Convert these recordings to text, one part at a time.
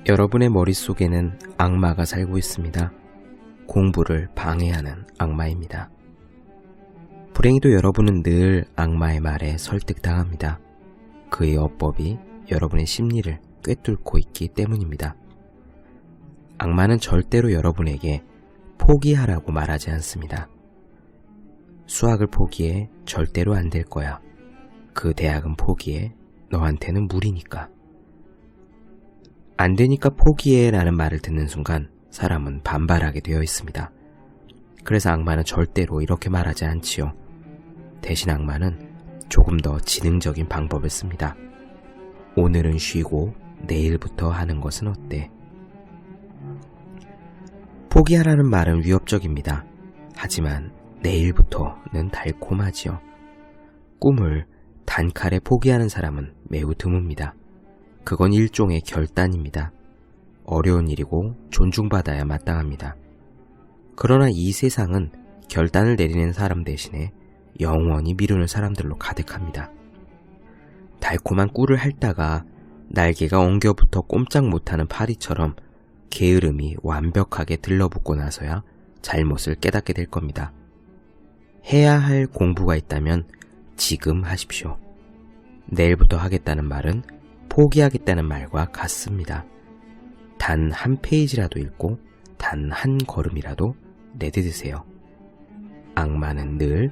여러분의 머릿속에는 악마가 살고 있습니다. 공부를 방해하는 악마입니다. 불행히도 여러분은 늘 악마의 말에 설득당합니다. 그의 어법이 여러분의 심리를 꿰뚫고 있기 때문입니다. 악마는 절대로 여러분에게 포기하라고 말하지 않습니다. 수학을 포기해 절대로 안 될 거야. 그 대학은 포기해. 너한테는 무리니까. 안 되니까 포기해 라는 말을 듣는 순간 사람은 반발하게 되어 있습니다. 그래서 악마는 절대로 이렇게 말하지 않지요. 대신 악마는 조금 더 지능적인 방법을 씁니다. 오늘은 쉬고 내일부터 하는 것은 어때? 포기하라는 말은 위협적입니다. 하지만 내일부터는 달콤하지요. 꿈을 단칼에 포기하는 사람은 매우 드뭅니다. 그건 일종의 결단입니다. 어려운 일이고 존중받아야 마땅합니다. 그러나 이 세상은 결단을 내리는 사람 대신에 영원히 미루는 사람들로 가득합니다. 달콤한 꿀을 핥다가 날개가 엉겨붙어 꼼짝 못하는 파리처럼 게으름이 완벽하게 들러붙고 나서야 잘못을 깨닫게 될 겁니다. 해야 할 공부가 있다면 지금 하십시오. 내일부터 하겠다는 말은 포기하겠다는 말과 같습니다. 단 한 페이지라도 읽고 단 한 걸음이라도 내디디세요. 악마는 늘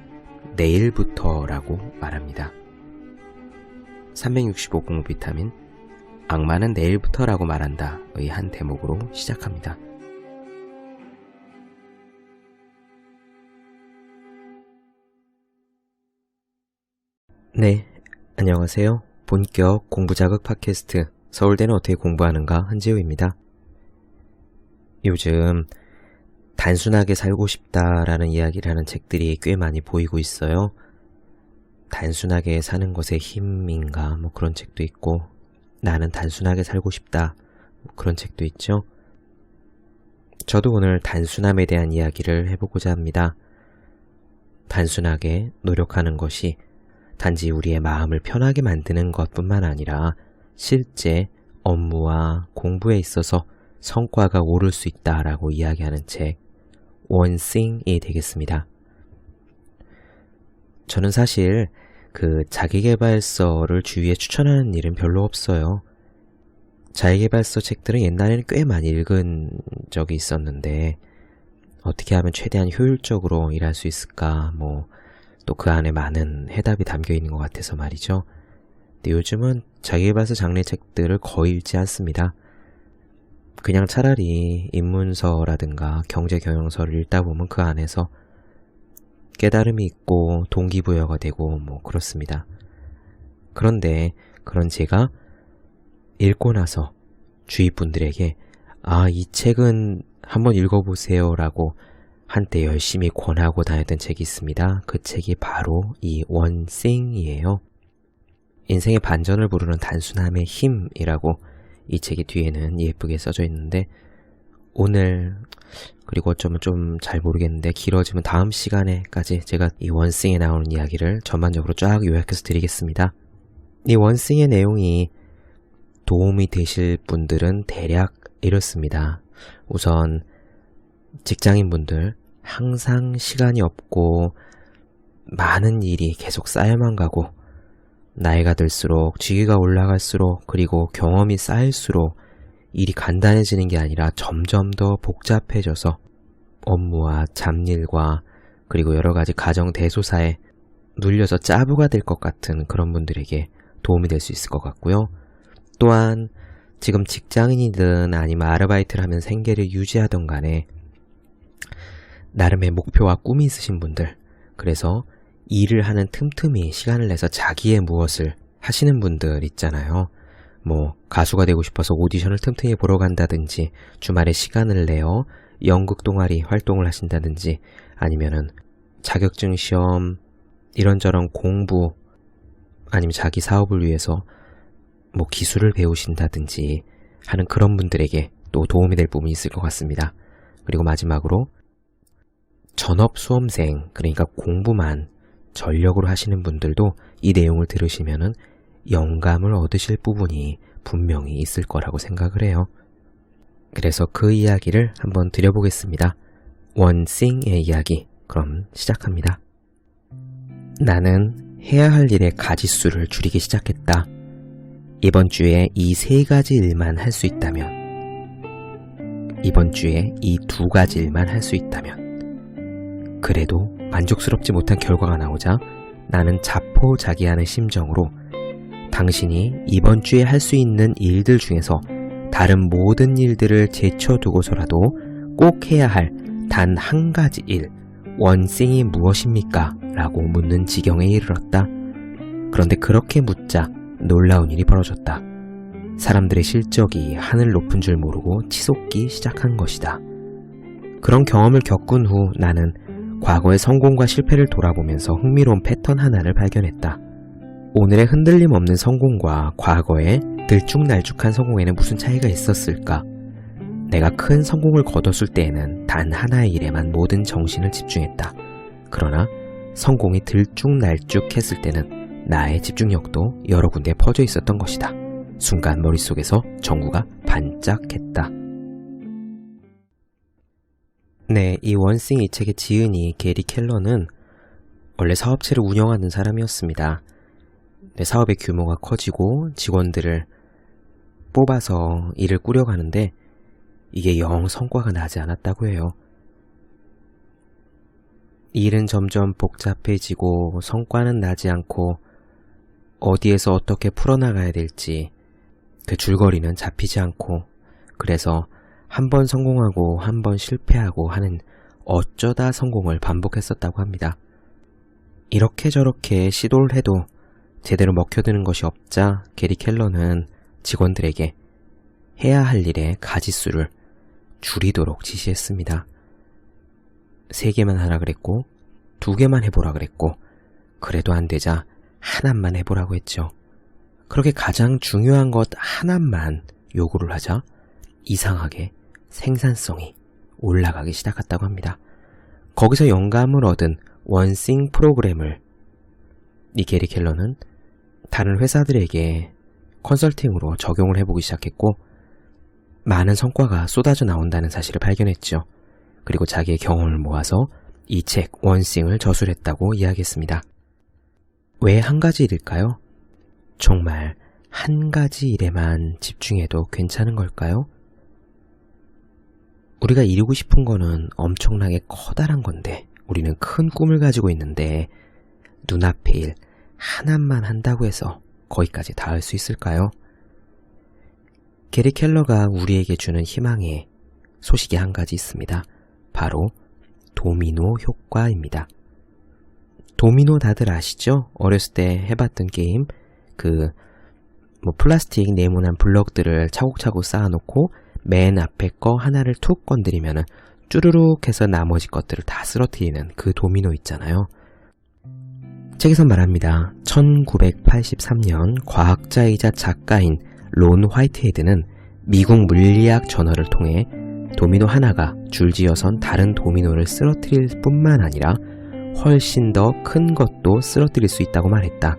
내일부터라고 말합니다. 365 공부 비타민 악마는 내일부터라고 말한다의 한 대목으로 시작합니다. 네, 안녕하세요. 본격 공부자극 팟캐스트 서울대는 어떻게 공부하는가 한지우입니다. 요즘 단순하게 살고 싶다라는 이야기를 하는 책들이 꽤 많이 보이고 있어요. 단순하게 사는 것의 힘인가 그런 책도 있고 나는 단순하게 살고 싶다 그런 책도 있죠. 저도 오늘 단순함에 대한 이야기를 해보고자 합니다. 단순하게 노력하는 것이 단지 우리의 마음을 편하게 만드는 것뿐만 아니라 실제 업무와 공부에 있어서 성과가 오를 수 있다라고 이야기하는 책 원싱이 되겠습니다. 저는 사실 자기계발서를 주위에 추천하는 일은 별로 없어요. 자기계발서 책들은 옛날에는 꽤 많이 읽은 적이 있었는데 어떻게 하면 최대한 효율적으로 일할 수 있을까 또 그 안에 많은 해답이 담겨 있는 것 같아서 말이죠. 근데 요즘은 자기계발서 장르 책들을 거의 읽지 않습니다. 그냥 차라리 입문서라든가 경제경영서를 읽다 보면 그 안에서 깨달음이 있고 동기부여가 되고 그렇습니다. 그런데 그런 제가 읽고 나서 주위 분들에게 이 책은 한번 읽어보세요 라고 한때 열심히 권하고 다녔던 책이 있습니다. 그 책이 바로 이 원싱이에요. 인생의 반전을 부르는 단순함의 힘이라고 이 책의 뒤에는 예쁘게 써져 있는데 오늘 그리고 어쩌면 좀 잘 모르겠는데 길어지면 다음 시간에까지 제가 이 원싱에 나오는 이야기를 전반적으로 쫙 요약해서 드리겠습니다. 이 원싱의 내용이 도움이 되실 분들은 대략 이렇습니다. 우선 직장인분들 항상 시간이 없고 많은 일이 계속 쌓여만 가고 나이가 들수록 직위가 올라갈수록 그리고 경험이 쌓일수록 일이 간단해지는 게 아니라 점점 더 복잡해져서 업무와 잡일과 그리고 여러 가지 가정 대소사에 눌려서 짜부가 될 것 같은 그런 분들에게 도움이 될 수 있을 것 같고요. 또한 지금 직장인이든 아니면 아르바이트를 하면 생계를 유지하던 간에 나름의 목표와 꿈이 있으신 분들, 그래서 일을 하는 틈틈이 시간을 내서 자기의 무엇을 하시는 분들 있잖아요. 가수가 되고 싶어서 오디션을 틈틈이 보러 간다든지 주말에 시간을 내어 연극 동아리 활동을 하신다든지 아니면은 자격증 시험 이런저런 공부 아니면 자기 사업을 위해서 기술을 배우신다든지 하는 그런 분들에게 또 도움이 될 부분이 있을 것 같습니다. 그리고 마지막으로 전업 수험생, 그러니까 공부만 전력으로 하시는 분들도 이 내용을 들으시면은 영감을 얻으실 부분이 분명히 있을 거라고 생각을 해요. 그래서 그 이야기를 한번 드려보겠습니다. 원싱의 이야기, 그럼 시작합니다. 나는 해야 할 일의 가지수를 줄이기 시작했다. 이번 주에 이 3가지 일만 할 수 있다면, 이번 주에 이 2가지 일만 할 수 있다면, 그래도 만족스럽지 못한 결과가 나오자 나는 자포자기하는 심정으로 당신이 이번 주에 할 수 있는 일들 중에서 다른 모든 일들을 제쳐두고서라도 꼭 해야 할 단 한 가지 일, 원싱이 무엇입니까? 라고 묻는 지경에 이르렀다. 그런데 그렇게 묻자 놀라운 일이 벌어졌다. 사람들의 실적이 하늘 높은 줄 모르고 치솟기 시작한 것이다. 그런 경험을 겪은 후 나는 과거의 성공과 실패를 돌아보면서 흥미로운 패턴 하나를 발견했다. 오늘의 흔들림 없는 성공과 과거의 들쭉날쭉한 성공에는 무슨 차이가 있었을까? 내가 큰 성공을 거뒀을 때에는 단 하나의 일에만 모든 정신을 집중했다. 그러나 성공이 들쭉날쭉했을 때는 나의 집중력도 여러 군데에 퍼져 있었던 것이다. 순간 머릿속에서 전구가 반짝했다. 네, 이 원싱 이 책의 지은이 게리 켈러는 원래 사업체를 운영하는 사람이었습니다. 사업의 규모가 커지고 직원들을 뽑아서 일을 꾸려가는데 이게 영 성과가 나지 않았다고 해요. 일은 점점 복잡해지고 성과는 나지 않고 어디에서 어떻게 풀어나가야 될지 그 줄거리는 잡히지 않고, 그래서 한 번 성공하고 한 번 실패하고 하는 어쩌다 성공을 반복했었다고 합니다. 이렇게 저렇게 시도를 해도 제대로 먹혀드는 것이 없자 게리 켈러는 직원들에게 해야 할 일의 가지수를 줄이도록 지시했습니다. 3개만 하라 그랬고 2개만 해보라 그랬고, 그래도 안 되자 하나만 해보라고 했죠. 그렇게 가장 중요한 것 하나만 요구를 하자 이상하게 생산성이 올라가기 시작했다고 합니다. 거기서 영감을 얻은 원싱 프로그램을 이 게리 켈러는 다른 회사들에게 컨설팅으로 적용을 해보기 시작했고 많은 성과가 쏟아져 나온다는 사실을 발견했죠. 그리고 자기의 경험을 모아서 이 책 원싱을 저술했다고 이야기했습니다. 왜 한 가지 일일까요? 정말 한 가지 일에만 집중해도 괜찮은 걸까요? 우리가 이루고 싶은 거는 엄청나게 커다란 건데, 우리는 큰 꿈을 가지고 있는데 눈앞의 일 하나만 한다고 해서 거기까지 닿을 수 있을까요? 게리 켈러가 우리에게 주는 희망의 소식이 한 가지 있습니다. 바로 도미노 효과입니다. 도미노 다들 아시죠? 어렸을 때 해봤던 게임, 플라스틱 네모난 블럭들을 차곡차곡 쌓아놓고 맨 앞에 거 하나를 툭 건드리면 쭈루룩 해서 나머지 것들을 다 쓰러뜨리는 그 도미노 있잖아요. 책에서 말합니다. 1983년 과학자이자 작가인 론 화이트헤드는 미국 물리학 저널을 통해 도미노 하나가 줄지어선 다른 도미노를 쓰러뜨릴 뿐만 아니라 훨씬 더 큰 것도 쓰러뜨릴 수 있다고 말했다.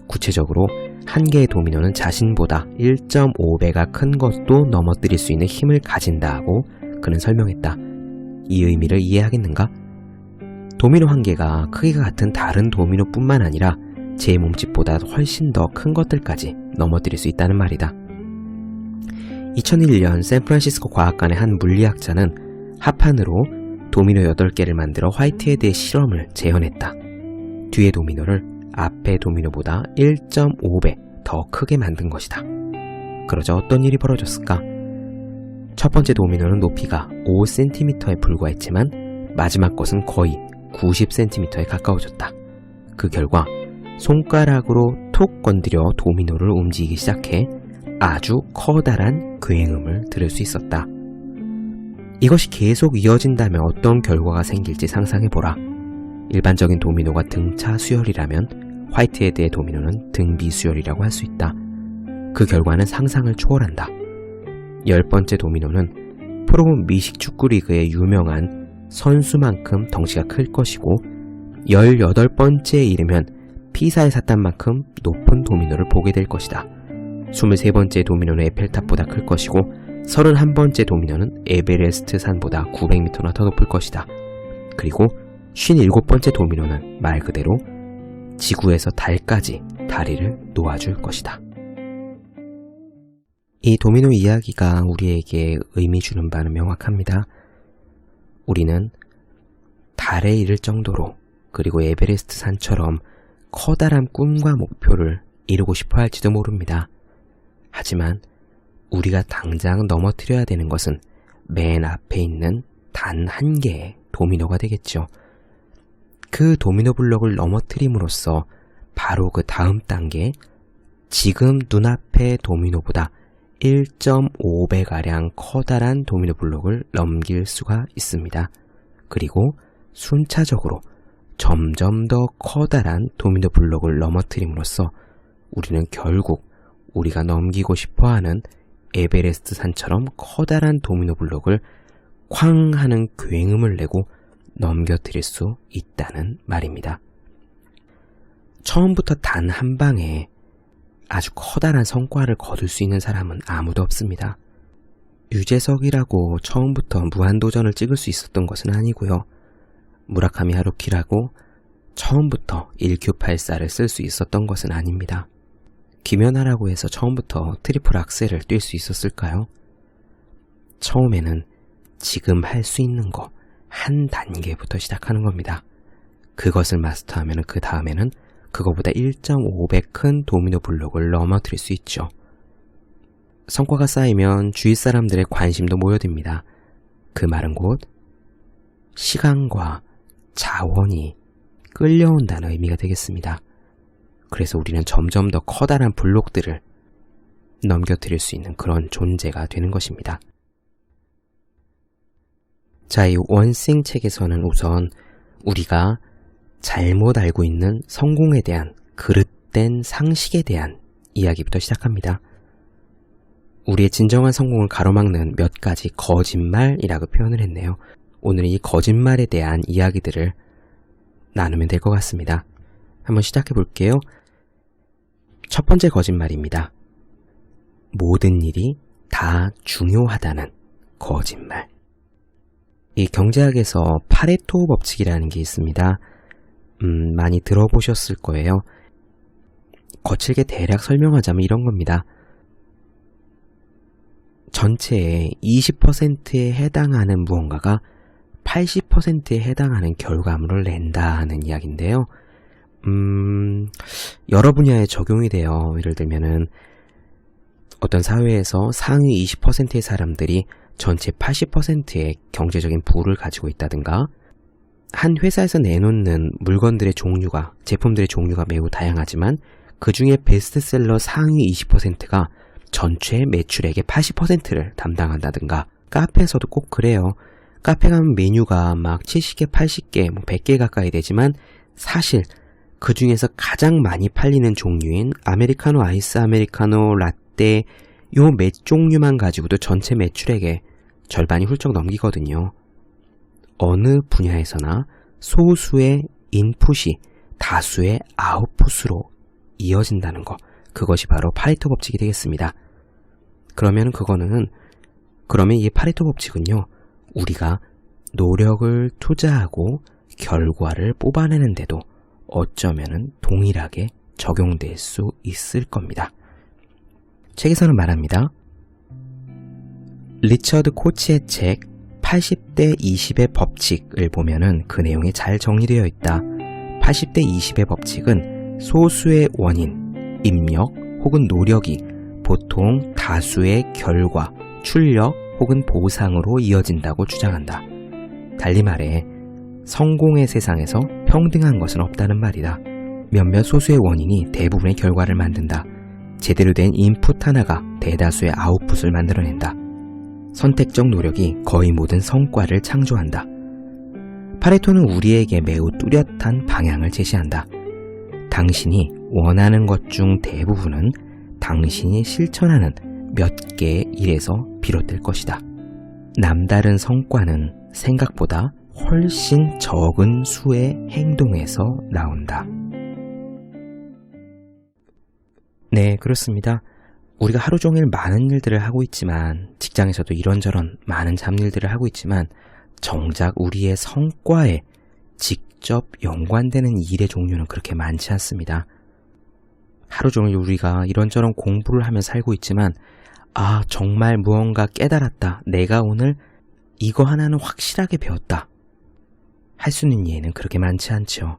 구체적으로 한 개의 도미노는 자신보다 1.5배가 큰 것도 넘어뜨릴 수 있는 힘을 가진다고 그는 설명했다. 이 의미를 이해하겠는가? 도미노 한 개가 크기가 같은 다른 도미노뿐만 아니라 제 몸집보다 훨씬 더 큰 것들까지 넘어뜨릴 수 있다는 말이다. 2001년 샌프란시스코 과학관의 한 물리학자는 합판으로 도미노 8개를 만들어 화이트헤드의 실험을 재현했다. 뒤의 도미노를 앞의 도미노보다 1.5배 더 크게 만든 것이다. 그러자 어떤 일이 벌어졌을까? 첫 번째 도미노는 높이가 5cm에 불과했지만 마지막 것은 거의 90cm에 가까워졌다. 그 결과 손가락으로 톡 건드려 도미노를 움직이기 시작해 아주 커다란 굉음을 들을 수 있었다. 이것이 계속 이어진다면 어떤 결과가 생길지 상상해보라. 일반적인 도미노가 등차 수열이라면 화이트헤드의 도미노는 등비 수열이라고 할 수 있다. 그 결과는 상상을 초월한다. 10번째 도미노는 프로 미식 축구 리그의 유명한 선수만큼 덩치가 클 것이고 18번째에 이르면 피사의 사탄만큼 높은 도미노를 보게 될 것이다. 23번째 도미노는 에펠탑보다 클 것이고 31번째 도미노는 에베레스트 산보다 900m나 더 높을 것이다. 그리고 57번째 도미노는 말 그대로 지구에서 달까지 다리를 놓아줄 것이다. 이 도미노 이야기가 우리에게 의미 주는 바는 명확합니다. 우리는 달에 이를 정도로, 그리고 에베레스트 산처럼 커다란 꿈과 목표를 이루고 싶어 할지도 모릅니다. 하지만 우리가 당장 넘어뜨려야 되는 것은 맨 앞에 있는 단 한 개의 도미노가 되겠죠. 그 도미노 블록을 넘어뜨림으로써 바로 그 다음 단계, 지금 눈앞의 도미노보다 1.5배가량 커다란 도미노 블록을 넘길 수가 있습니다. 그리고 순차적으로 점점 더 커다란 도미노 블록을 넘어뜨림으로써 우리는 결국 우리가 넘기고 싶어하는 에베레스트 산처럼 커다란 도미노 블록을 쾅 하는 굉음을 내고 넘겨뜨릴 수 있다는 말입니다. 처음부터 단 한 방에 아주 커다란 성과를 거둘 수 있는 사람은 아무도 없습니다. 유재석이라고 처음부터 무한도전을 찍을 수 있었던 것은 아니고요. 무라카미 하루키라고 처음부터 1Q84를 쓸 수 있었던 것은 아닙니다. 김연아라고 해서 처음부터 트리플 악셀을 뛸 수 있었을까요? 처음에는 지금 할 수 있는 거 한 단계부터 시작하는 겁니다. 그것을 마스터하면 그 다음에는 그거보다 1.5배 큰 도미노 블록을 넘어뜨릴 수 있죠. 성과가 쌓이면 주위 사람들의 관심도 모여듭니다. 그 말은 곧 시간과 자원이 끌려온다는 의미가 되겠습니다. 그래서 우리는 점점 더 커다란 블록들을 넘겨뜨릴 수 있는 그런 존재가 되는 것입니다. 자, 이 원싱 책에서는 우선 우리가 잘못 알고 있는 성공에 대한 그릇된 상식에 대한 이야기부터 시작합니다. 우리의 진정한 성공을 가로막는 몇 가지 거짓말이라고 표현을 했네요. 오늘은 이 거짓말에 대한 이야기들을 나누면 될 것 같습니다. 한번 시작해 볼게요. 첫 번째 거짓말입니다. 모든 일이 다 중요하다는 거짓말. 이 경제학에서 파레토 법칙이라는 게 있습니다. 많이 들어보셨을 거예요. 거칠게 대략 설명하자면 이런 겁니다. 전체의 20%에 해당하는 무언가가 80%에 해당하는 결과물을 낸다는 이야기인데요. 여러 분야에 적용이 돼요. 예를 들면은 어떤 사회에서 상위 20%의 사람들이 전체 80%의 경제적인 부를 가지고 있다든가, 한 회사에서 내놓는 물건들의 종류가, 제품들의 종류가 매우 다양하지만 그 중에 베스트셀러 상위 20%가 전체 매출액의 80%를 담당한다든가, 카페에서도 꼭 그래요. 카페 가면 메뉴가 막 70개, 80개, 100개 가까이 되지만 사실 그 중에서 가장 많이 팔리는 종류인 아메리카노, 아이스 아메리카노, 라떼 요 몇 종류만 가지고도 전체 매출액의 절반이 훌쩍 넘기거든요. 어느 분야에서나 소수의 인풋이 다수의 아웃풋으로 이어진다는 거, 그것이 바로 파레토 법칙이 되겠습니다. 그러면 이 파레토 법칙은요, 우리가 노력을 투자하고 결과를 뽑아내는데도 어쩌면은 동일하게 적용될 수 있을 겁니다. 책에서는 말합니다. 리처드 코치의 책 80대 20의 법칙을 보면은 그 내용이 잘 정리되어 있다. 80대 20의 법칙은 소수의 원인, 입력 혹은 노력이 보통 다수의 결과, 출력 혹은 보상으로 이어진다고 주장한다. 달리 말해 성공의 세상에서 평등한 것은 없다는 말이다. 몇몇 소수의 원인이 대부분의 결과를 만든다. 제대로 된 인풋 하나가 대다수의 아웃풋을 만들어낸다. 선택적 노력이 거의 모든 성과를 창조한다. 파레토는 우리에게 매우 뚜렷한 방향을 제시한다. 당신이 원하는 것 중 대부분은 당신이 실천하는 몇 개의 일에서 비롯될 것이다. 남다른 성과는 생각보다 훨씬 적은 수의 행동에서 나온다. 네, 그렇습니다. 우리가 하루 종일 많은 일들을 하고 있지만, 직장에서도 이런저런 많은 잡일들을 하고 있지만, 정작 우리의 성과에 직접 연관되는 일의 종류는 그렇게 많지 않습니다. 하루 종일 우리가 이런저런 공부를 하며 살고 있지만, 정말 무언가 깨달았다. 내가 오늘 이거 하나는 확실하게 배웠다. 할 수 있는 예는 그렇게 많지 않죠.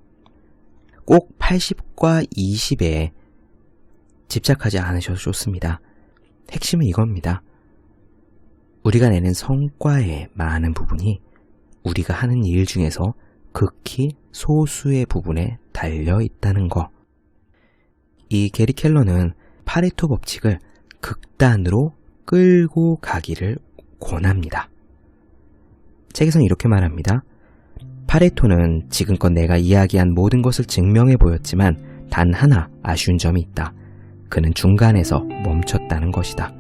꼭 80과 20에 집착하지 않으셔도 좋습니다. 핵심은 이겁니다. 우리가 내는 성과의 많은 부분이 우리가 하는 일 중에서 극히 소수의 부분에 달려 있다는 거. 이 게리 켈러는 파레토 법칙을 극단으로 끌고 가기를 권합니다. 책에서는 이렇게 말합니다. 파레토는 지금껏 내가 이야기한 모든 것을 증명해 보였지만 단 하나 아쉬운 점이 있다. 그는 중간에서 멈췄다는 것이다.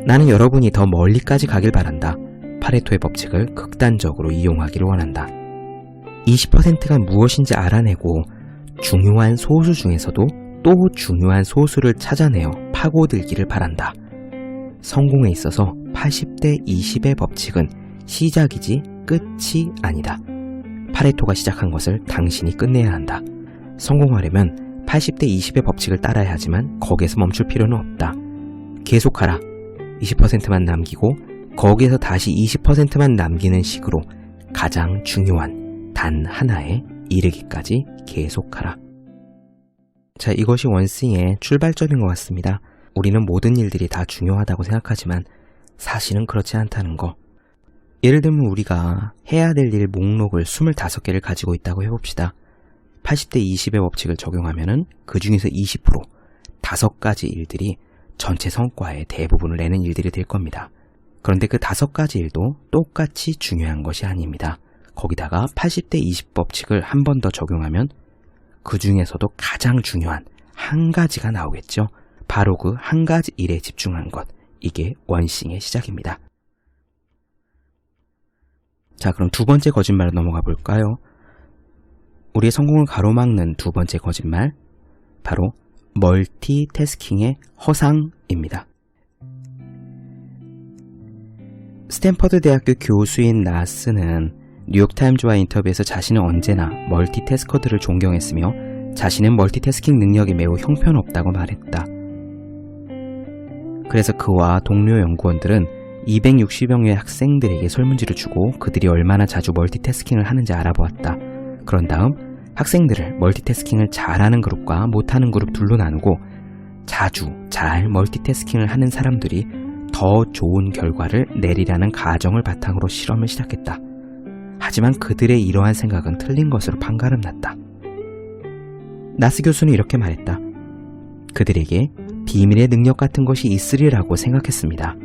나는 여러분이 더 멀리까지 가길 바란다. 파레토의 법칙을 극단적으로 이용하기를 원한다. 20%가 무엇인지 알아내고 중요한 소수 중에서도 또 중요한 소수를 찾아내어 파고들기를 바란다. 성공에 있어서 80대 20의 법칙은 시작이지 끝이 아니다. 파레토가 시작한 것을 당신이 끝내야 한다. 성공하려면 80대 20의 법칙을 따라야 하지만 거기에서 멈출 필요는 없다. 계속하라. 20%만 남기고 거기에서 다시 20%만 남기는 식으로 가장 중요한 단 하나에 이르기까지 계속하라. 자, 이것이 원싱의 출발점인 것 같습니다. 우리는 모든 일들이 다 중요하다고 생각하지만 사실은 그렇지 않다는 거. 예를 들면 우리가 해야 될 일 목록을 25개를 가지고 있다고 해봅시다. 80대 20의 법칙을 적용하면은 그 중에서 20%, 5가지 일들이 전체 성과의 대부분을 내는 일들이 될 겁니다. 그런데 그 5가지 일도 똑같이 중요한 것이 아닙니다. 거기다가 80대 20 법칙을 한 번 더 적용하면 그 중에서도 가장 중요한 한 가지가 나오겠죠. 바로 그 한 가지 일에 집중한 것. 이게 원싱의 시작입니다. 자, 그럼 두 번째 거짓말로 넘어가 볼까요? 우리의 성공을 가로막는 두 번째 거짓말, 바로 멀티태스킹의 허상입니다. 스탠퍼드 대학교 교수인 나스는 뉴욕타임즈와 인터뷰에서 자신은 언제나 멀티태스커들을 존경했으며 자신은 멀티태스킹 능력이 매우 형편없다고 말했다. 그래서 그와 동료 연구원들은 260여 명의 학생들에게 설문지를 주고 그들이 얼마나 자주 멀티태스킹을 하는지 알아보았다. 그런 다음 학생들을 멀티태스킹을 잘하는 그룹과 못하는 그룹 둘로 나누고 자주 잘 멀티태스킹을 하는 사람들이 더 좋은 결과를 내리라는 가정을 바탕으로 실험을 시작했다. 하지만 그들의 이러한 생각은 틀린 것으로 판가름났다. 나스 교수는 이렇게 말했다. 그들에게 비밀의 능력 같은 것이 있으리라고 생각했습니다.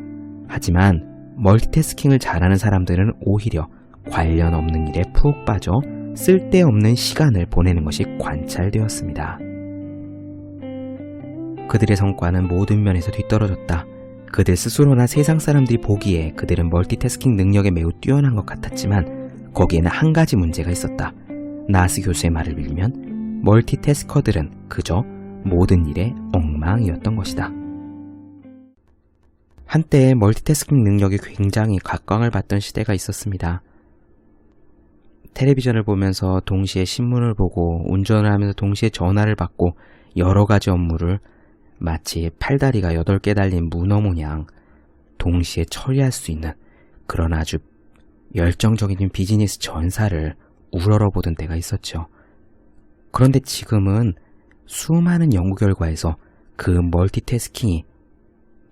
하지만 멀티태스킹을 잘하는 사람들은 오히려 관련 없는 일에 푹 빠져 쓸데없는 시간을 보내는 것이 관찰되었습니다. 그들의 성과는 모든 면에서 뒤떨어졌다. 그들 스스로나 세상 사람들이 보기에 그들은 멀티태스킹 능력에 매우 뛰어난 것 같았지만 거기에는 한 가지 문제가 있었다. 나스 교수의 말을 빌리면 멀티태스커들은 그저 모든 일에 엉망이었던 것이다. 한때 멀티태스킹 능력이 굉장히 각광을 받던 시대가 있었습니다. 텔레비전을 보면서 동시에 신문을 보고 운전을 하면서 동시에 전화를 받고 여러 가지 업무를 마치 팔다리가 8개 달린 문어 모양 동시에 처리할 수 있는 그런 아주 열정적인 비즈니스 전사를 우러러보던 때가 있었죠. 그런데 지금은 수많은 연구 결과에서 그 멀티태스킹이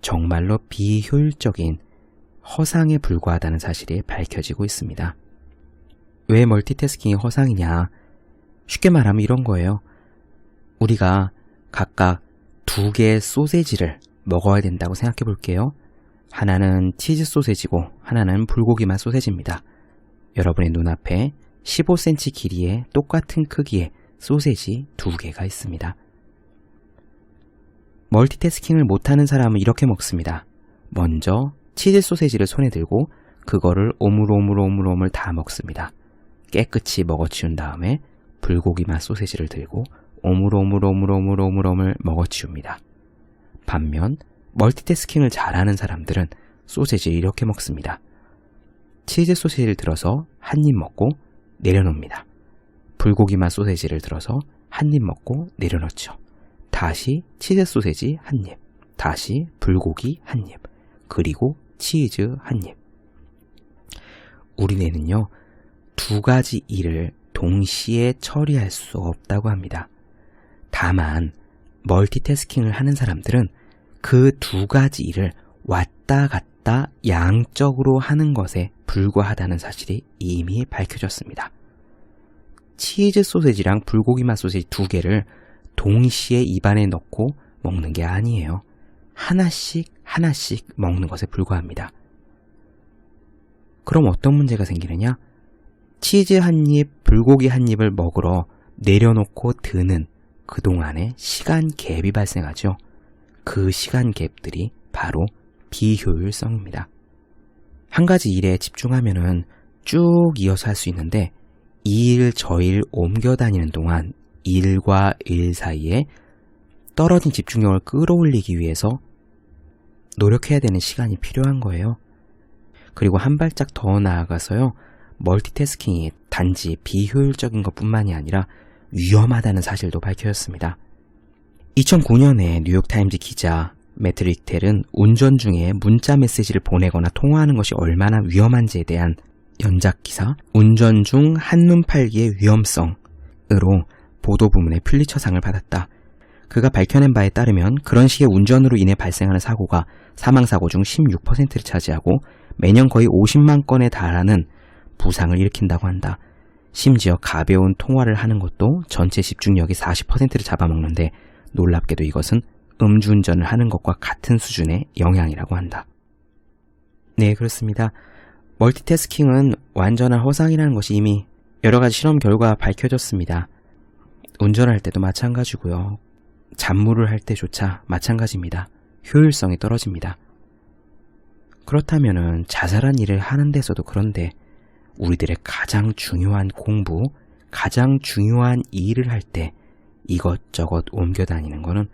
정말로 비효율적인 허상에 불과하다는 사실이 밝혀지고 있습니다. 왜 멀티태스킹이 허상이냐? 쉽게 말하면 이런 거예요. 우리가 각각 2개의 소세지를 먹어야 된다고 생각해 볼게요. 하나는 치즈 소세지고 하나는 불고기 맛 소세지입니다. 여러분의 눈앞에 15cm 길이의 똑같은 크기의 소세지 2개가 있습니다. 멀티태스킹을 못하는 사람은 이렇게 먹습니다. 먼저 치즈 소세지를 손에 들고 그거를 오물오물 다 먹습니다. 깨끗이 먹어치운 다음에 불고기 맛 소세지를 들고 오물오물 먹어치웁니다. 반면 멀티태스킹을 잘하는 사람들은 소세지를 이렇게 먹습니다. 치즈 소세지를 들어서 한 입 먹고 내려놓습니다. 불고기맛 소세지를 들어서 한 입 먹고 내려놓죠. 다시 치즈 소세지 한 입, 다시 불고기 한 입, 그리고 치즈 한 입. 우리 뇌는요, 두 가지 일을 동시에 처리할 수 없다고 합니다. 다만 멀티태스킹을 하는 사람들은 그 두 가지 일을 왔다 갔다 양적으로 하는 것에 불과하다는 사실이 이미 밝혀졌습니다. 치즈 소세지랑 불고기 맛 소세지 두 개를 동시에 입안에 넣고 먹는 게 아니에요. 하나씩 하나씩 먹는 것에 불과합니다. 그럼 어떤 문제가 생기느냐? 치즈 한 입, 불고기 한 입을 먹으러 내려놓고 드는 그동안에 시간 갭이 발생하죠. 그 시간 갭들이 바로 비효율성입니다. 한 가지 일에 집중하면은 쭉 이어서 할 수 있는데 이 일 저 일 옮겨 다니는 동안 일과 일 사이에 떨어진 집중력을 끌어올리기 위해서 노력해야 되는 시간이 필요한 거예요. 그리고 한 발짝 더 나아가서요, 멀티태스킹이 단지 비효율적인 것뿐만이 아니라 위험하다는 사실도 밝혀졌습니다. 2009년에 뉴욕타임즈 기자 매트 릭텔은 운전 중에 문자 메시지를 보내거나 통화하는 것이 얼마나 위험한지에 대한 연작기사 운전 중 한눈 팔기의 위험성으로 보도 부문의 퓰리처상을 받았다. 그가 밝혀낸 바에 따르면 그런 식의 운전으로 인해 발생하는 사고가 사망사고 중 16%를 차지하고 매년 거의 50만 건에 달하는 부상을 일으킨다고 한다. 심지어 가벼운 통화를 하는 것도 전체 집중력의 40%를 잡아먹는데 놀랍게도 이것은 음주운전을 하는 것과 같은 수준의 영향이라고 한다. 네, 그렇습니다. 멀티태스킹은 완전한 허상이라는 것이 이미 여러 가지 실험 결과 밝혀졌습니다. 운전할 때도 마찬가지고요. 잡무를 할 때조차 마찬가지입니다. 효율성이 떨어집니다. 그렇다면은 자잘한 일을 하는 데서도 그런데 우리들의 가장 중요한 공부, 가장 중요한 일을 할 때 이것저것 옮겨 다니는 것은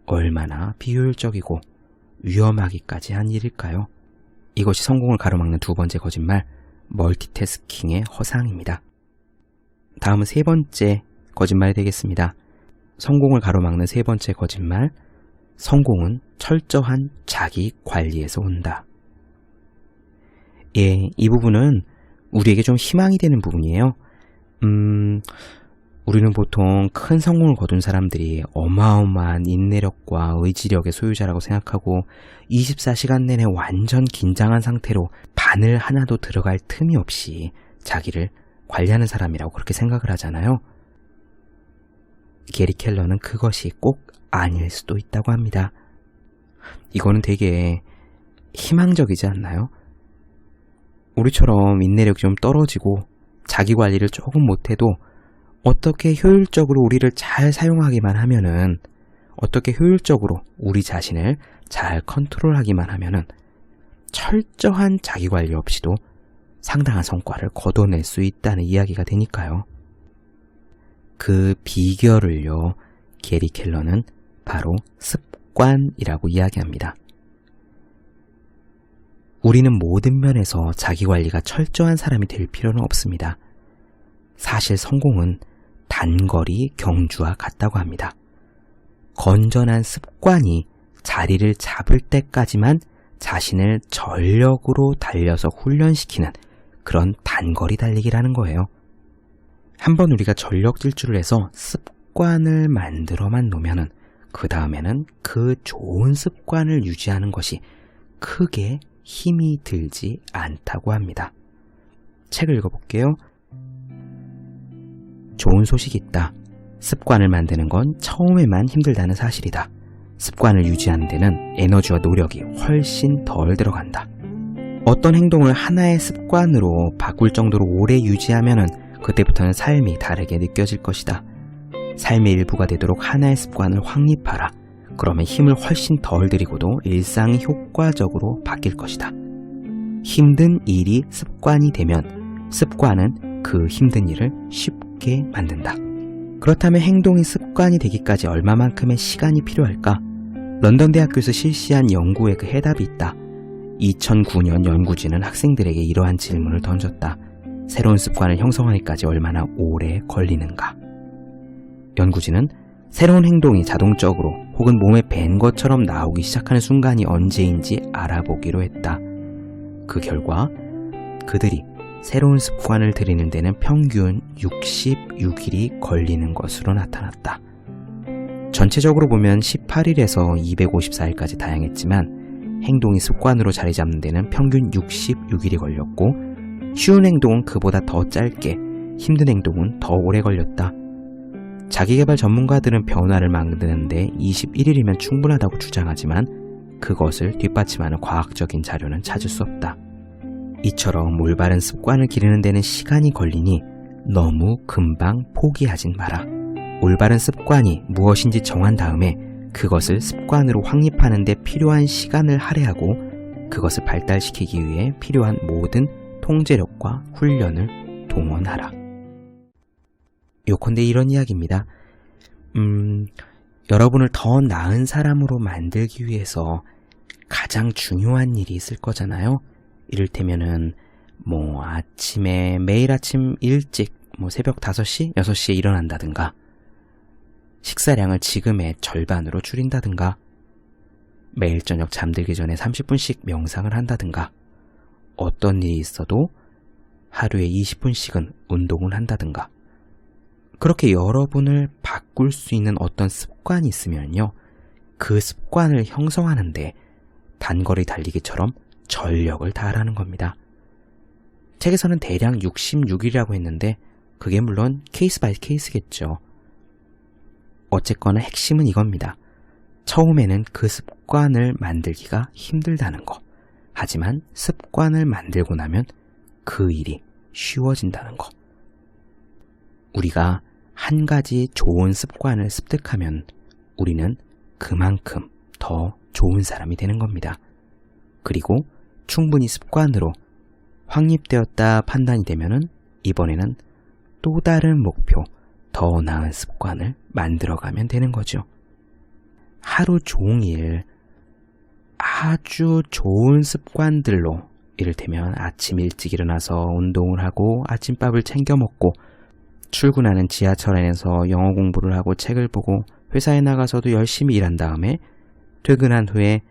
얼마나 비효율적이고 위험하기까지 한 일일까요? 이것이 성공을 가로막는 두 번째 거짓말, 멀티태스킹의 허상입니다. 다음은 세 번째 거짓말이 되겠습니다. 성공을 가로막는 세 번째 거짓말, 성공은 철저한 자기 관리에서 온다. 예, 이 부분은 우리에게 좀 희망이 되는 부분이에요. 우리는 보통 큰 성공을 거둔 사람들이 어마어마한 인내력과 의지력의 소유자라고 생각하고 24시간 내내 완전 긴장한 상태로 바늘 하나도 들어갈 틈이 없이 자기를 관리하는 사람이라고 그렇게 생각을 하잖아요. 게리 켈러는 그것이 꼭 아닐 수도 있다고 합니다. 이거는 되게 희망적이지 않나요? 우리처럼 인내력이 좀 떨어지고 자기 관리를 조금 못해도 어떻게 효율적으로 우리를 잘 사용하기만 하면은, 어떻게 효율적으로 우리 자신을 잘 컨트롤하기만 하면은 철저한 자기 관리 없이도 상당한 성과를 거둬낼 수 있다는 이야기가 되니까요. 그 비결을요, 게리 켈러는 바로 습관이라고 이야기합니다. 우리는 모든 면에서 자기 관리가 철저한 사람이 될 필요는 없습니다. 사실 성공은 단거리 경주와 같다고 합니다. 건전한 습관이 자리를 잡을 때까지만 자신을 전력으로 달려서 훈련시키는 그런 단거리 달리기라는 거예요. 한번 우리가 전력 질주를 해서 습관을 만들어만 놓으면은 그 다음에는 그 좋은 습관을 유지하는 것이 크게 힘이 들지 않다고 합니다. 책을 읽어볼게요. 좋은 소식이 있다. 습관을 만드는 건 처음에만 힘들다는 사실이다. 습관을 유지하는 데는 에너지와 노력이 훨씬 덜 들어간다. 어떤 행동을 하나의 습관으로 바꿀 정도로 오래 유지하면은 그때부터는 삶이 다르게 느껴질 것이다. 삶의 일부가 되도록 하나의 습관을 확립하라. 그러면 힘을 훨씬 덜 들이고도 일상이 효과적으로 바뀔 것이다. 힘든 일이 습관이 되면 습관은 그 힘든 일을 쉽게 만든다. 그렇다면 행동이 습관이 되기까지 얼마만큼의 시간이 필요할까? 런던 대학교에서 실시한 연구에 그 해답이 있다. 2009년 연구진은 학생들에게 이러한 질문을 던졌다. 새로운 습관을 형성하기까지 얼마나 오래 걸리는가? 연구진은 새로운 행동이 자동적으로 혹은 몸에 밴 것처럼 나오기 시작하는 순간이 언제인지 알아보기로 했다. 그 결과 그들이 새로운 습관을 들이는 데는 평균 66일이 걸리는 것으로 나타났다. 전체적으로 보면 18일에서 254일까지 다양했지만 행동이 습관으로 자리 잡는 데는 평균 66일이 걸렸고 쉬운 행동은 그보다 더 짧게, 힘든 행동은 더 오래 걸렸다. 자기계발 전문가들은 변화를 만드는데 21일이면 충분하다고 주장하지만 그것을 뒷받침하는 과학적인 자료는 찾을 수 없다. 이처럼 올바른 습관을 기르는 데는 시간이 걸리니 너무 금방 포기하진 마라. 올바른 습관이 무엇인지 정한 다음에 그것을 습관으로 확립하는 데 필요한 시간을 할애하고 그것을 발달시키기 위해 필요한 모든 통제력과 훈련을 동원하라. 요컨대 이런 이야기입니다. 여러분을 더 나은 사람으로 만들기 위해서 가장 중요한 일이 있을 거잖아요. 이를테면은 아침에 매일 아침 일찍 새벽 5시, 6시에 일어난다든가 식사량을 지금의 절반으로 줄인다든가 매일 저녁 잠들기 전에 30분씩 명상을 한다든가 어떤 일이 있어도 하루에 20분씩은 운동을 한다든가 그렇게 여러분을 바꿀 수 있는 어떤 습관이 있으면요. 그 습관을 형성하는데 단거리 달리기처럼 전력을 다하라는 겁니다. 책에서는 대략 66이라고 했는데 그게 물론 케이스 바이 케이스겠죠. 어쨌거나 핵심은 이겁니다. 처음에는 그 습관을 만들기가 힘들다는 거. 하지만 습관을 만들고 나면 그 일이 쉬워진다는 거. 우리가 한 가지 좋은 습관을 습득하면 우리는 그만큼 더 좋은 사람이 되는 겁니다. 그리고 충분히 습관으로 확립되었다 판단이 되면은 이번에는 또 다른 목표, 더 나은 습관을 만들어가면 되는 거죠. 하루 종일 아주 좋은 습관들로 이를테면 아침 일찍 일어나서 운동을 하고 아침밥을 챙겨 먹고 출근하는 지하철 안에서 영어 공부를 하고 책을 보고 회사에 나가서도 열심히 일한 다음에 퇴근한 후에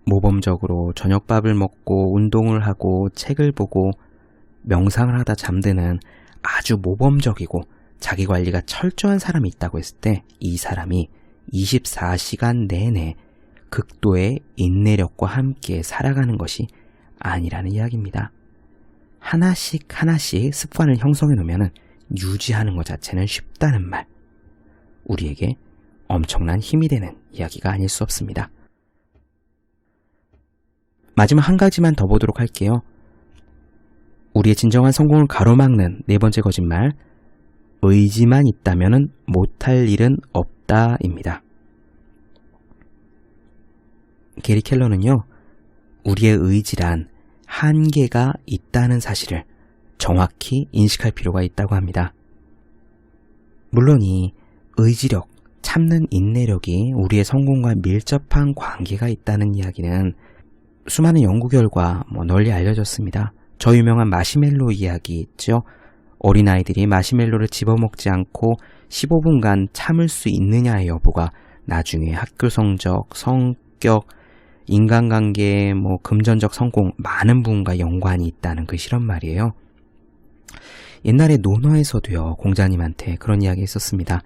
모범적으로 저녁밥을 먹고 운동을 하고 책을 보고 명상을 하다 잠드는 아주 모범적이고 자기관리가 철저한 사람이 있다고 했을 때 이 사람이 24시간 내내 극도의 인내력과 함께 살아가는 것이 아니라는 이야기입니다. 하나씩 습관을 형성해 놓으면 유지하는 것 자체는 쉽다는 말. 우리에게 엄청난 힘이 되는 이야기가 아닐 수 없습니다. 마지막 한 가지만 더 보도록 할게요. 우리의 진정한 성공을 가로막는 네 번째 거짓말, 의지만 있다면 못할 일은 없다입니다. 게리 켈러는요, 우리의 의지란 한계가 있다는 사실을 정확히 인식할 필요가 있다고 합니다. 물론 이 의지력, 참는 인내력이 우리의 성공과 밀접한 관계가 있다는 이야기는 수많은 연구 결과 널리 알려졌습니다. 저 유명한 마시멜로 이야기 있죠. 어린아이들이 마시멜로를 집어먹지 않고 15분간 참을 수 있느냐의 여부가 나중에 학교 성적, 성격, 인간관계, 금전적 성공 많은 부분과 연관이 있다는 그 실험 말이에요. 옛날에 논어에서도요, 공자님한테 그런 이야기 있었습니다.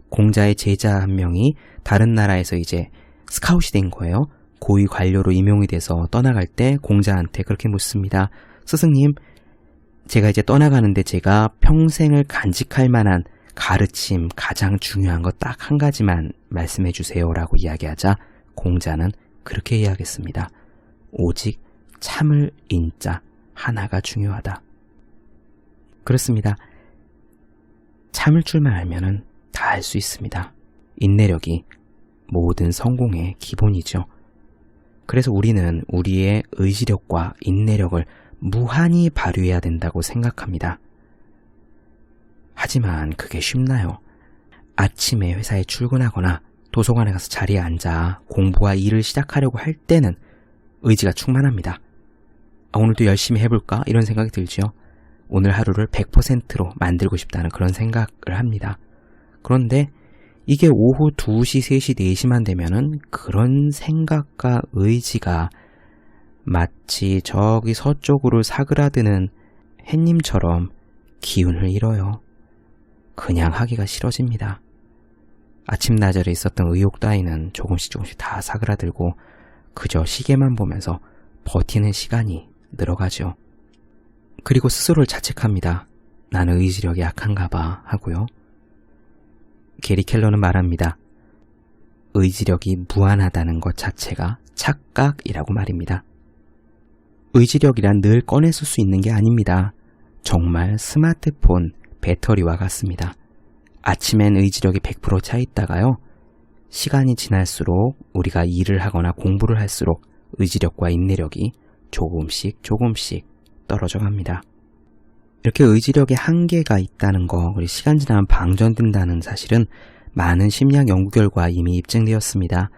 공자의 제자 한 명이 다른 나라에서 이제 스카웃이 된 거예요. 고위 관료로 임용이 돼서 떠나갈 때 공자한테 그렇게 묻습니다. 스승님, 제가 이제 떠나가는데 제가 평생을 간직할 만한 가르침, 가장 중요한 거 딱 한 가지만 말씀해 주세요 라고 이야기하자 공자는 그렇게 이야기했습니다. 오직 참을 인자 하나가 중요하다. 그렇습니다. 참을 줄만 알면은 다 할 수 있습니다. 인내력이 모든 성공의 기본이죠. 그래서 우리는 우리의 의지력과 인내력을 무한히 발휘해야 된다고 생각합니다. 하지만 그게 쉽나요? 아침에 회사에 출근하거나 도서관에 가서 자리에 앉아 공부와 일을 시작하려고 할 때는 의지가 충만합니다. 오늘도 열심히 해볼까? 이런 생각이 들죠. 오늘 하루를 100%로 만들고 싶다는 그런 생각을 합니다. 그런데 이게 오후 2시, 3시, 4시만 되면은 그런 생각과 의지가 마치 저기 서쪽으로 사그라드는 햇님처럼 기운을 잃어요. 그냥 하기가 싫어집니다. 아침나절에 있었던 의욕 따위는 조금씩 다 사그라들고 그저 시계만 보면서 버티는 시간이 늘어가죠. 그리고 스스로를 자책합니다. 나는 의지력이 약한가 봐 하고요. 게리 켈러는 말합니다. 의지력이 무한하다는 것 자체가 착각이라고 말입니다. 의지력이란 늘 꺼내쓸 수 있는 게 아닙니다. 정말 스마트폰 배터리와 같습니다. 아침엔 의지력이 100% 차 있다가요. 시간이 지날수록 우리가 일을 하거나 공부를 할수록 의지력과 인내력이 조금씩 떨어져 갑니다. 이렇게 의지력에 한계가 있다는 거, 그리고 시간 지나면 방전된다는 사실은 많은 심리학 연구 결과 이미 입증되었습니다.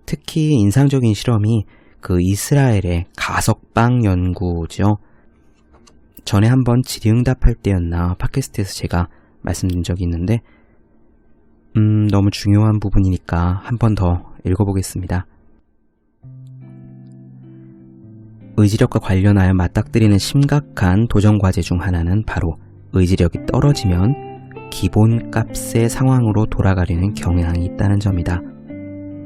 특히 인상적인 실험이 그 이스라엘의 가석방 연구죠. 전에 한번 질의응답할 때였나 팟캐스트에서 제가 말씀드린 적이 있는데 너무 중요한 부분이니까 한 번 더 읽어보겠습니다. 의지력과 관련하여 맞닥뜨리는 심각한 도전과제 중 하나는 바로 의지력이 떨어지면 기본값의 상황으로 돌아가려는 경향이 있다는 점이다.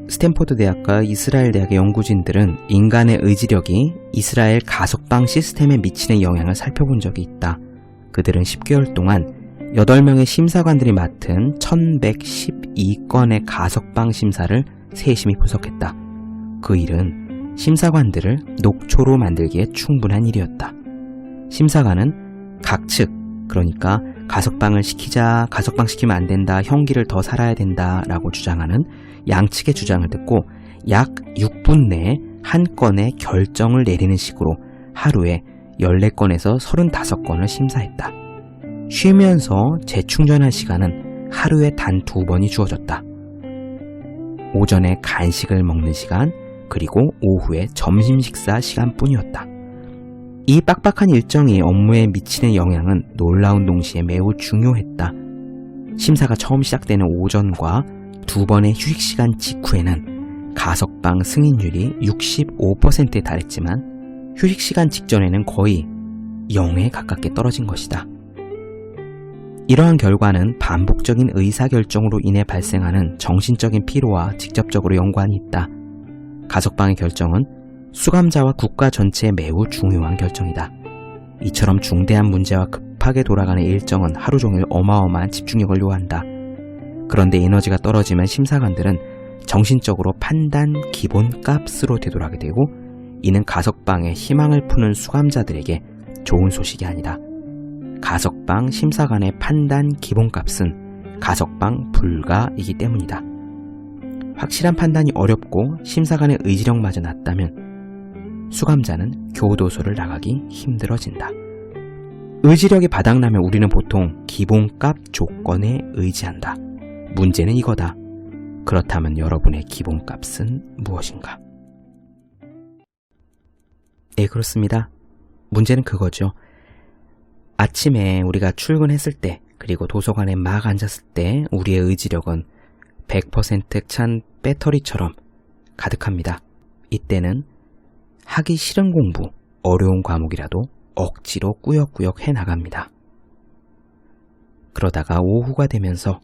스탠포드 대학과 이스라엘 대학의 연구진들은 인간의 의지력이 이스라엘 가석방 시스템에 미치는 영향을 살펴본 적이 있다. 그들은 10개월 동안 8명의 심사관들이 맡은 1112건의 가석방 심사를 세심히 분석했다. 그 일은 심사관들을 녹초로 만들기에 충분한 일이었다. 심사관은 각 측, 그러니까 가석방을 시키자, 가석방시키면 안 된다, 형기를 더 살아야 된다 라고 주장하는 양측의 주장을 듣고 약 6분 내에 한 건의 결정을 내리는 식으로 하루에 14건에서 35건을 심사했다. 쉬면서 재충전할 시간은 하루에 단 2번이 주어졌다. 오전에 간식을 먹는 시간, 그리고 오후에 점심 식사 시간뿐이었다. 이 빡빡한 일정이 업무에 미치는 영향은 놀라운 동시에 매우 중요했다. 심사가 처음 시작되는 오전과 2번의 휴식 시간 직후에는 가석방 승인율이 65%에 달했지만 휴식 시간 직전에는 거의 0에 가깝게 떨어진 것이다. 이러한 결과는 반복적인 의사결정으로 인해 발생하는 정신적인 피로와 직접적으로 연관이 있다. 가석방의 결정은 수감자와 국가 전체에 매우 중요한 결정이다. 이처럼 중대한 문제와 급하게 돌아가는 일정은 하루 종일 어마어마한 집중력을 요한다. 그런데 에너지가 떨어지면 심사관들은 정신적으로 판단 기본값으로 되돌아가게 되고 이는 가석방에 희망을 푸는 수감자들에게 좋은 소식이 아니다. 가석방 심사관의 판단 기본값은 가석방 불가이기 때문이다. 확실한 판단이 어렵고 심사관의 의지력마저 낮다면 수감자는 교도소를 나가기 힘들어진다. 의지력이 바닥나면 우리는 보통 기본값 조건에 의지한다. 문제는 이거다. 그렇다면 여러분의 기본값은 무엇인가? 네, 그렇습니다. 문제는 그거죠. 아침에 우리가 출근했을 때, 그리고 도서관에 막 앉았을 때 우리의 의지력은 100% 찬 배터리처럼 가득합니다. 이때는 하기 싫은 공부, 어려운 과목이라도 억지로 꾸역꾸역 해나갑니다. 그러다가 오후가 되면서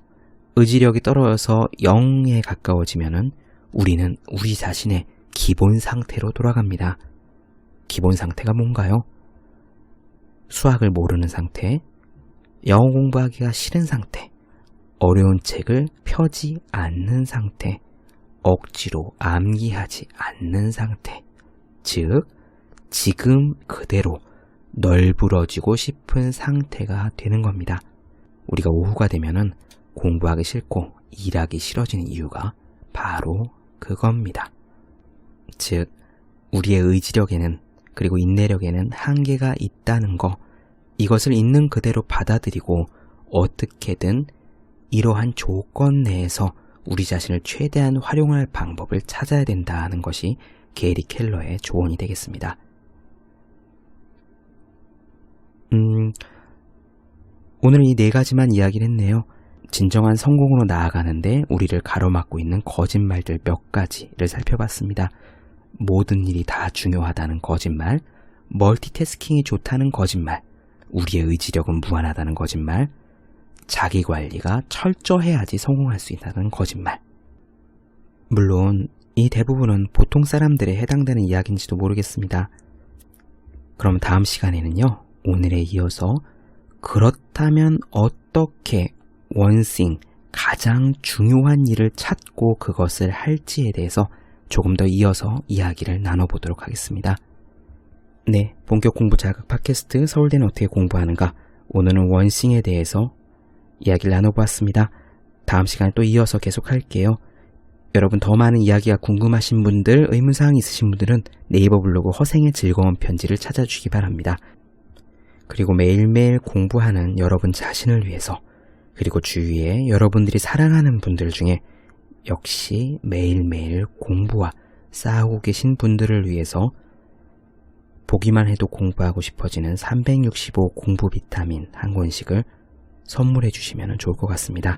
의지력이 떨어져서 0에 가까워지면은 우리는 우리 자신의 기본 상태로 돌아갑니다. 기본 상태가 뭔가요? 수학을 모르는 상태, 영어 공부하기가 싫은 상태, 어려운 책을 펴지 않는 상태, 억지로 암기하지 않는 상태, 즉 지금 그대로 널브러지고 싶은 상태가 되는 겁니다. 우리가 오후가 되면은 공부하기 싫고 일하기 싫어지는 이유가 바로 그겁니다. 즉 우리의 의지력에는 그리고 인내력에는 한계가 있다는 거, 이것을 있는 그대로 받아들이고 어떻게든 이러한 조건 내에서 우리 자신을 최대한 활용할 방법을 찾아야 된다는 것이 게리 켈러의 조언이 되겠습니다. 오늘 이 4가지만 이야기를 했네요. 진정한 성공으로 나아가는데 우리를 가로막고 있는 거짓말들 몇 가지를 살펴봤습니다. 모든 일이 다 중요하다는 거짓말, 멀티태스킹이 좋다는 거짓말, 우리의 의지력은 무한하다는 거짓말, 자기 관리가 철저해야지 성공할 수 있다는 거짓말. 물론 이 대부분은 보통 사람들에 해당되는 이야기인지도 모르겠습니다. 그럼 다음 시간에는요, 오늘에 이어서 그렇다면 어떻게 원싱, 가장 중요한 일을 찾고 그것을 할지에 대해서 조금 더 이어서 이야기를 나눠보도록 하겠습니다. 네, 본격 공부 자극 팟캐스트 서울대는 어떻게 공부하는가, 오늘은 원싱에 대해서 이야기를 나눠보았습니다. 다음 시간에 또 이어서 계속 할게요. 여러분 더 많은 이야기가 궁금하신 분들, 의문사항이 있으신 분들은 네이버 블로그 허생의 즐거운 편지를 찾아주시기 바랍니다. 그리고 매일매일 공부하는 여러분 자신을 위해서, 그리고 주위에 여러분들이 사랑하는 분들 중에 역시 매일매일 공부와 싸우고 계신 분들을 위해서 보기만 해도 공부하고 싶어지는 365 공부 비타민 한 권씩을 선물해 주시면 좋을 것 같습니다.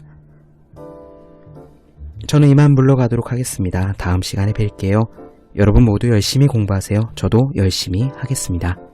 저는 이만 물러가도록 하겠습니다. 다음 시간에 뵐게요. 여러분 모두 열심히 공부하세요. 저도 열심히 하겠습니다.